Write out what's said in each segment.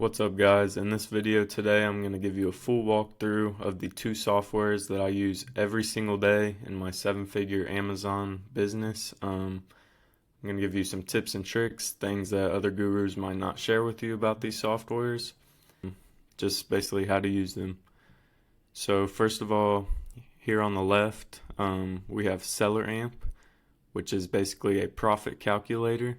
What's up guys? In this video today I'm going to give you a full walkthrough of the two softwares that I use every single day in my 7-figure Amazon business. I'm going to give you some tips and tricks, things that other gurus might not share with you about these softwares, just basically how to use them. So first of all, here on the left we have SellerAmp, which is basically a profit calculator.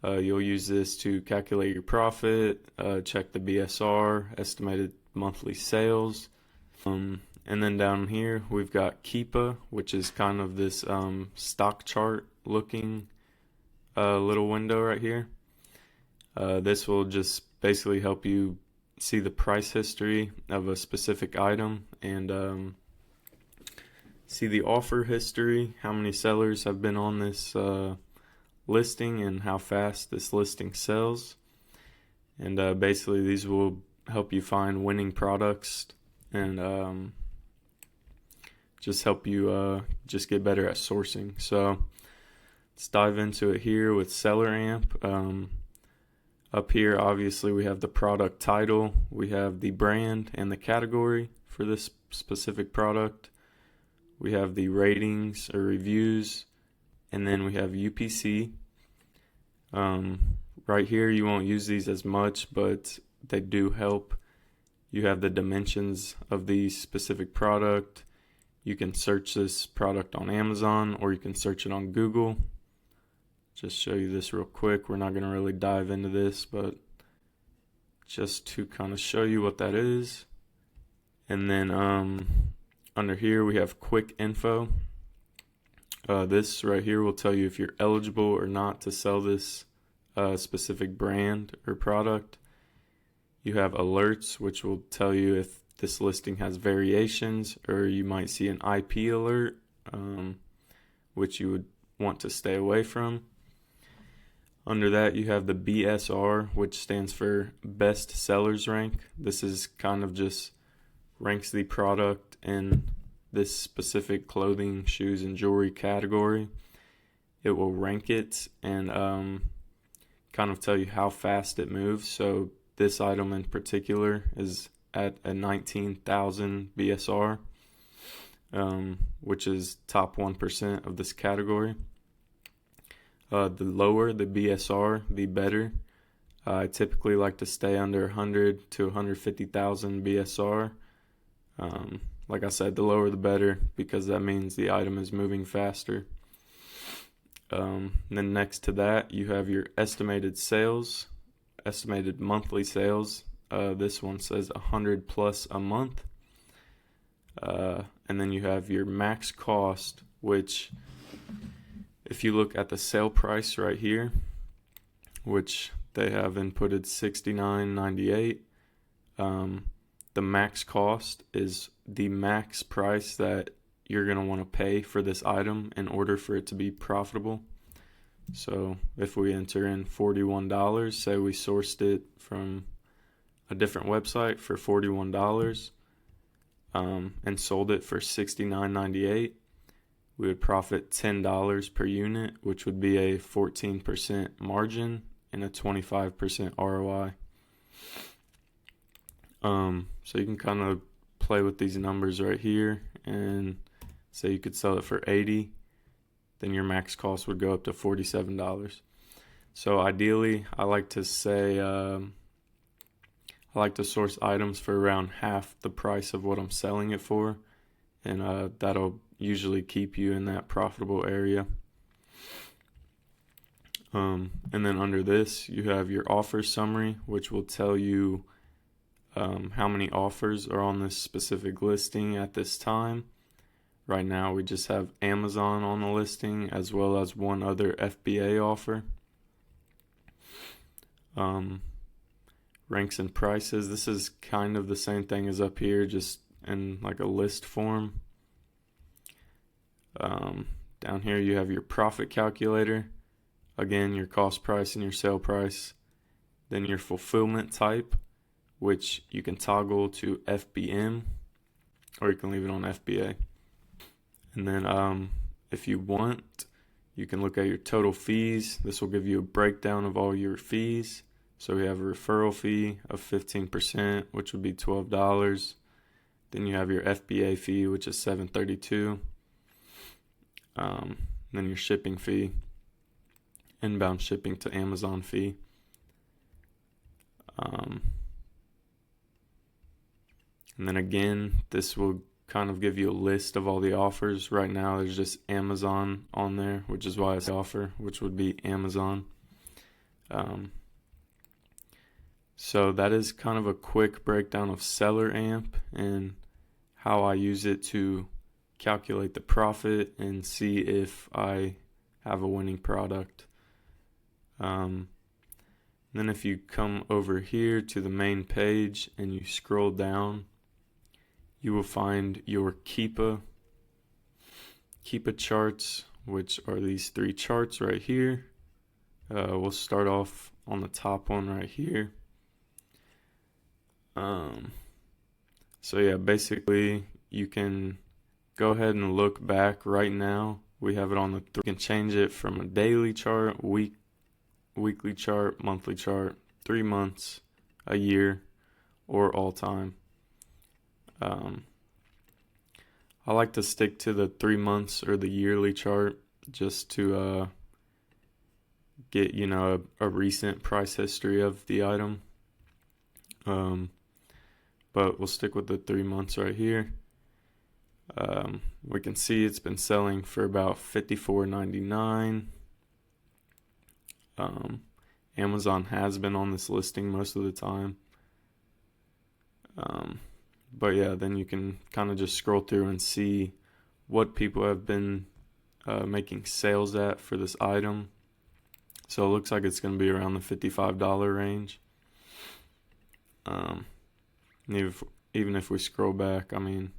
You'll use this to calculate your profit, check the BSR, estimated monthly sales. And then down here we've got Keepa, which is kind of this stock chart looking little window right here. This will just basically help you see the price history of a specific item and see the offer history, how many sellers have been on this listing and how fast this listing sells. And basically these will help you find winning products and just help you just get better at sourcing. So let's dive into it here with SellerAmp. Up here obviously we have the product title, we have the brand and the category for this specific product, we have the ratings or reviews, and then we have UPC. Right here you won't use these as much, but they do help. You have the dimensions of the specific product. You can search this product on Amazon or you can search it on Google. Just show you this real quick. We're not going to really dive into this, but just to kind of show you what that is. And then under here we have quick info. This right here will tell you if you're eligible or not to sell this specific brand or product. You have alerts, which will tell you if this listing has variations, or you might see an IP alert, which you would want to stay away from. Under that you have the BSR, which stands for Best Sellers Rank. This is kind of just ranks the product in this specific clothing, shoes, and jewelry category. It will rank it and kind of tell you how fast it moves. So this item in particular is at a 19,000 BSR, which is top 1% of this category. The lower the BSR, the better. I typically like to stay under 100 to 150,000 BSR. Like I said, the lower the better, because that means the item is moving faster. Then next to that you have your estimated sales, estimated monthly sales. This one says 100 plus a month. And then you have your max cost, which if you look at the sale price right here, which they have inputted $69.98, the max cost is the max price that you're going to want to pay for this item in order for it to be profitable. So if we enter in $41, say we sourced it from a different website for $41 and sold it for $69.98, we would profit $10 per unit, which would be a 14% margin and a 25% ROI. So you can kind of play with these numbers right here and say you could sell it for $80, then your max cost would go up to $47. So ideally I like to say I like to source items for around half the price of what I'm selling it for, and that'll usually keep you in that profitable area. And then under this you have your offer summary, which will tell you how many offers are on this specific listing at this time. Right now we just have Amazon on the listing as well as one other FBA offer. Ranks and prices. This is kind of the same thing as up here, just in like a list form. Down here you have your profit calculator. Again, your cost price and your sale price. Then your fulfillment type, which you can toggle to FBM or you can leave it on FBA. And then if you want, you can look at your total fees. This will give you a breakdown of all your fees So we have a referral fee of 15%, which would be $12. Then you have your FBA fee, which is $7.32. Then your shipping fee, inbound shipping to Amazon fee. And then again, this will kind of give you a list of all the offers. Right now, there's just Amazon on there, which is why it's offer, which would be Amazon. So that is kind of a quick breakdown of Seller Amp and how I use it to calculate the profit and see if I have a winning product. Then if you come over here to the main page and you scroll down, you will find your Keepa charts, which are these 3 charts right here. We'll start off on the top one right here. So yeah, basically you can go ahead and look back right now. We have it on the you can change it from a daily chart, weekly chart, monthly chart, 3 months, a year, or all time. I like to stick to the 3 months or the yearly chart just to get a recent price history of the item. But we'll stick with the 3 months right here. We can see it's been selling for about $54.99. Amazon has been on this listing most of the time. But yeah, then you can kind of just scroll through and see what people have been making sales at for this item. So it looks like it's going to be around the $55 range. Even if we scroll back, I mean,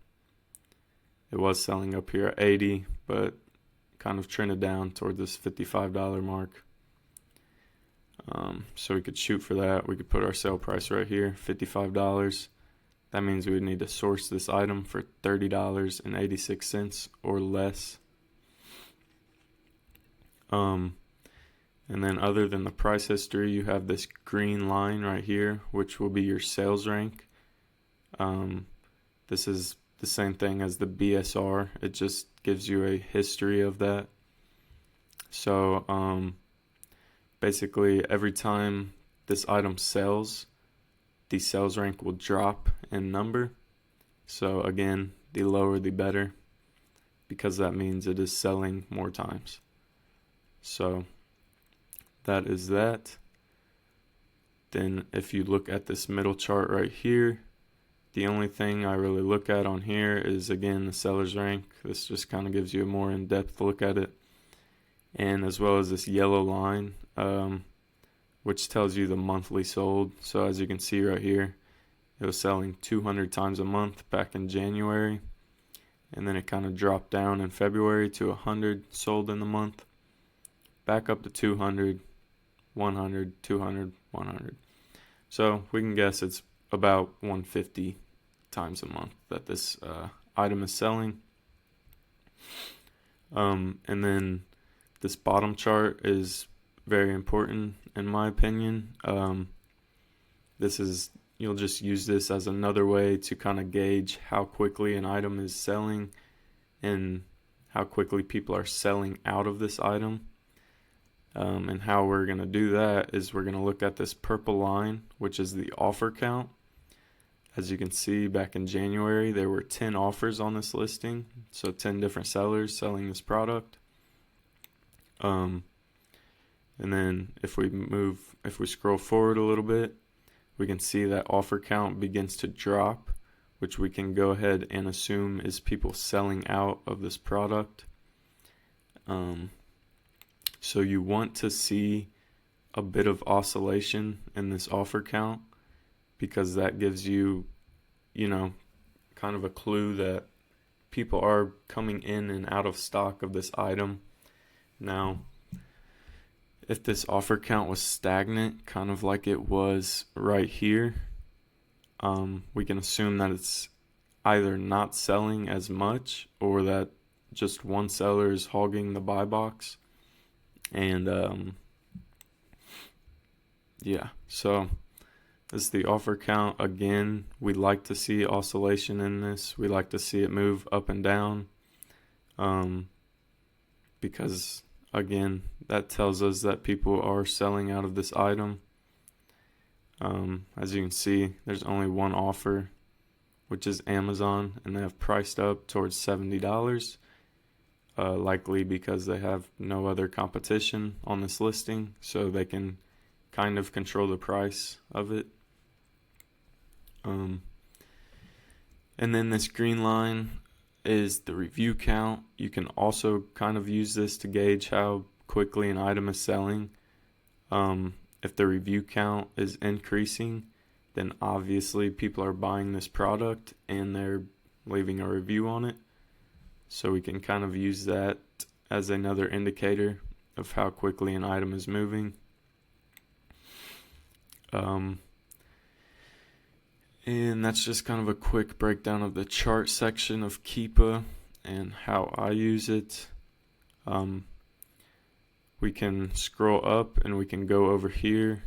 it was selling up here at 80, but kind of trended down toward this $55 mark. So we could shoot for that. We could put our sale price right here, $55. That means we would need to source this item for $30.86 or less. And then other than the price history, you have this green line right here, which will be your sales rank. This is the same thing as the BSR. It just gives you a history of that. So basically every time this item sells, the sales rank will drop in number. So again, the lower the better, because that means it is selling more times. So that is that. Then if you look at this middle chart right here, the only thing I really look at on here is, again, the seller's rank. This just kind of gives you a more in-depth look at it. And as well as this yellow line, which tells you the monthly sold. So as you can see right here, it was selling 200 times a month back in January. And then it kind of dropped down in February to 100 sold in the month. Back up to 200, 100, 200, 100. So we can guess it's about 150 times a month that this item is selling. And then this bottom chart is very important in my opinion. You'll just use this as another way to kind of gauge how quickly an item is selling and how quickly people are selling out of this item. And how we're going to do that is we're going to look at this purple line, which is the offer count. As you can see, back in January, there were 10 offers on this listing. So 10 different sellers selling this product. And then if we scroll forward a little bit, we can see that offer count begins to drop, which we can go ahead and assume is people selling out of this product. So you want to see a bit of oscillation in this offer count, because that gives you, kind of a clue that people are coming in and out of stock of this item. Now, if this offer count was stagnant, kind of like it was right here, we can assume that it's either not selling as much or that just one seller is hogging the buy box. And yeah, so this is the offer count. Again, we like to see oscillation in this. We like to see it move up and down, because again, that tells us that people are selling out of this item. As you can see, there's only one offer, which is Amazon, and they have priced up towards $70, likely because they have no other competition on this listing, so they can kind of control the price of it. And then this green line is the review count. You can also kind of use this to gauge how quickly an item is selling. If the review count is increasing, then obviously people are buying this product and they're leaving a review on it. So we can kind of use that as another indicator of how quickly an item is moving. And that's just kind of a quick breakdown of the chart section of Keepa and how I use it. We can scroll up and we can go over here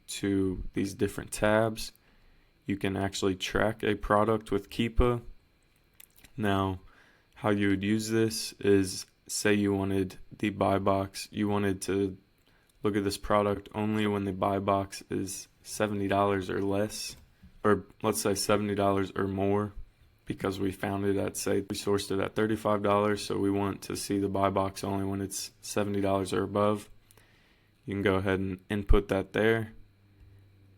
to these different tabs. You can actually track a product with Keepa. Now, how you would use this is, say you wanted the buy box, you wanted to look at this product only when the buy box is $70 or less, or let's say $70 or more, because we found it at, say, we sourced it at $35, so we want to see the buy box only when it's $70 or above. You can go ahead and input that there,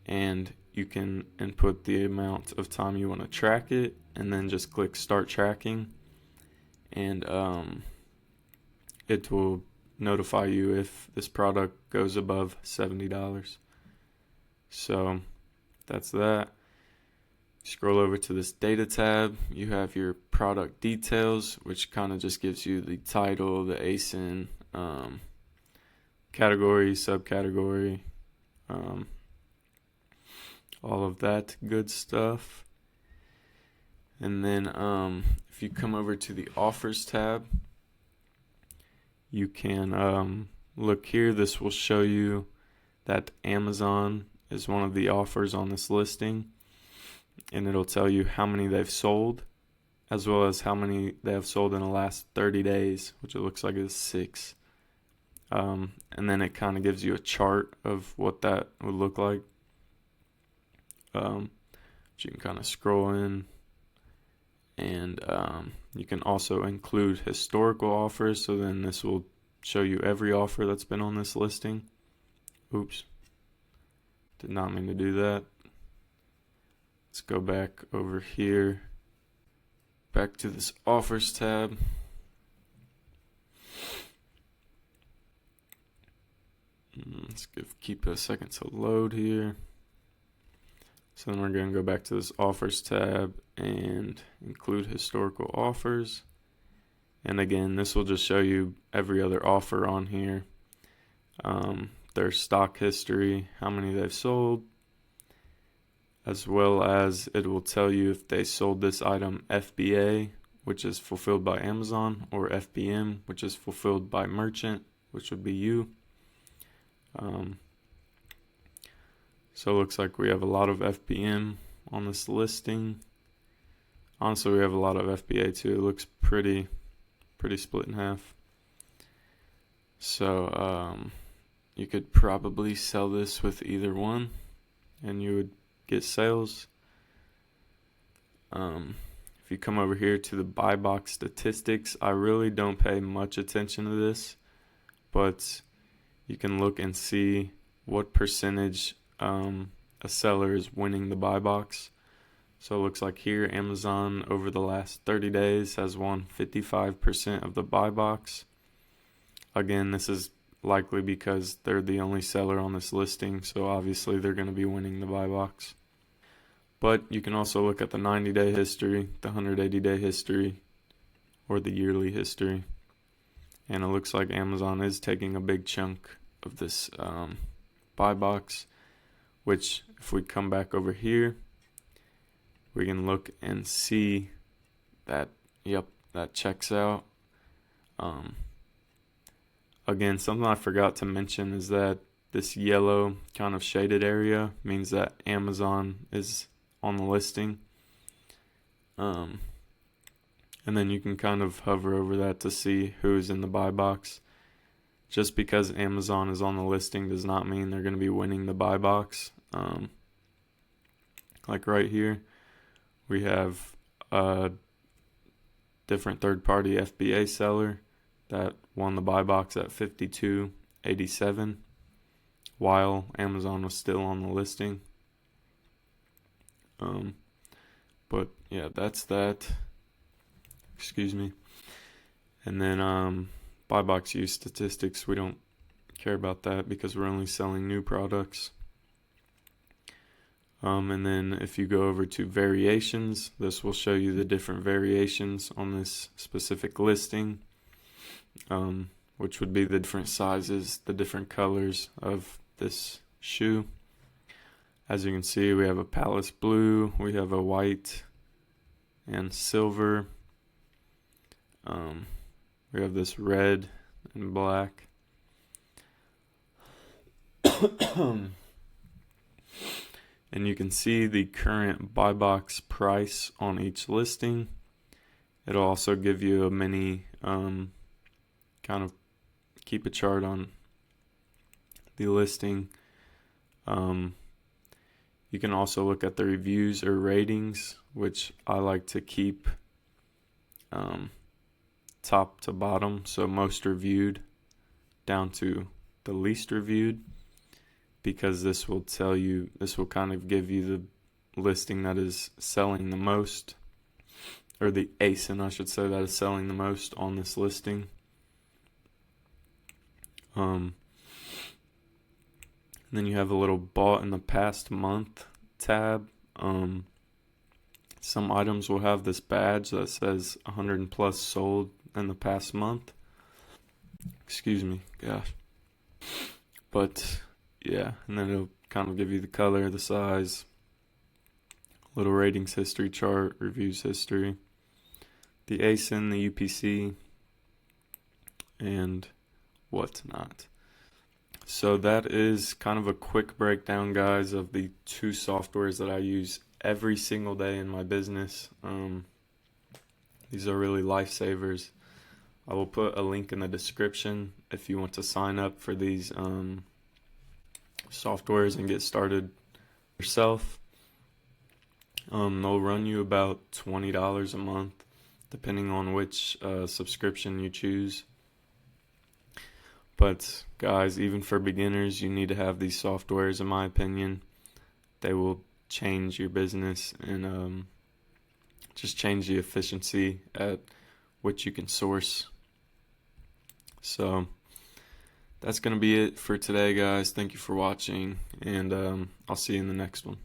and you can input the amount of time you want to track it, and then just click start tracking, and it will notify you if this product goes above $70. So that's that. Scroll over to this data tab. You have your product details, which kind of just gives you the title, the ASIN, category, subcategory, all of that good stuff. And then if you come over to the offers tab, you can look here. This will show you that Amazon is one of the offers on this listing, and it'll tell you how many they've sold, as well as how many they have sold in the last 30 days, which it looks like is 6. And then it kind of gives you a chart of what that would look like. You can kind of scroll in, and you can also include historical offers, so then this will show you every offer that's been on this listing. Oops, did not mean to do that. Let's go back over here, back to this offers tab. Let's keep a second to load here. So then we're going to go back to this offers tab and include historical offers. And again, this will just show you every other offer on here, their stock history, how many they've sold, as well as it will tell you if they sold this item FBA, which is fulfilled by Amazon, or FBM, which is fulfilled by merchant, which would be you. So it looks like we have a lot of FBM on this listing. Honestly, we have a lot of FBA too. It looks pretty split in half. So you could probably sell this with either one, and you would get sales. If you come over here to the buy box statistics, I really don't pay much attention to this, but you can look and see what percentage a seller is winning the buy box. So it looks like here Amazon over the last 30 days has won 55% of the buy box. Again, this is likely because they're the only seller on this listing, so obviously they're going to be winning the buy box. But you can also look at the 90-day history, the 180-day history, or the yearly history. And it looks like Amazon is taking a big chunk of this buy box, which if we come back over here, we can look and see that, yep, that checks out. Again, something I forgot to mention is that this yellow kind of shaded area means that Amazon is on the listing. And then you can kind of hover over that to see who's in the buy box. Just because Amazon is on the listing does not mean they're going to be winning the buy box. Like right here, we have a different third-party FBA seller that won the buy box at 52.87 while Amazon was still on the listing. But yeah, that's that. Excuse me. And then buy box use statistics, we don't care about that because we're only selling new products. And then if you go over to variations, this will show you the different variations on this specific listing, which would be the different sizes, the different colors of this shoe. As you can see, we have a Palace blue, we have a white and silver. We have this red and black. And you can see the current buy box price on each listing. It'll also give you a mini kind of keep a chart on the listing. You can also look at the reviews or ratings, which I like to keep top to bottom, so most reviewed down to the least reviewed, because this will kind of give you the listing that is selling the most, or the ASIN, I should say, that is selling the most on this listing. And then you have a little bought in the past month tab. Some items will have this badge that says 100 plus sold in the past month. Excuse me, gosh. But yeah, and then it'll kind of give you the color, the size, little ratings history chart, reviews history, the ASIN, the UPC, and whatnot. So that is kind of a quick breakdown, guys, of the two softwares that I use every single day in my business. These are really lifesavers. I will put a link in the description if you want to sign up for these softwares and get started yourself. They'll run you about $20 a month, depending on which subscription you choose. But guys, even for beginners, you need to have these softwares, in my opinion. They will change your business and just change the efficiency at which you can source. So that's going to be it for today, guys. Thank you for watching, and I'll see you in the next one.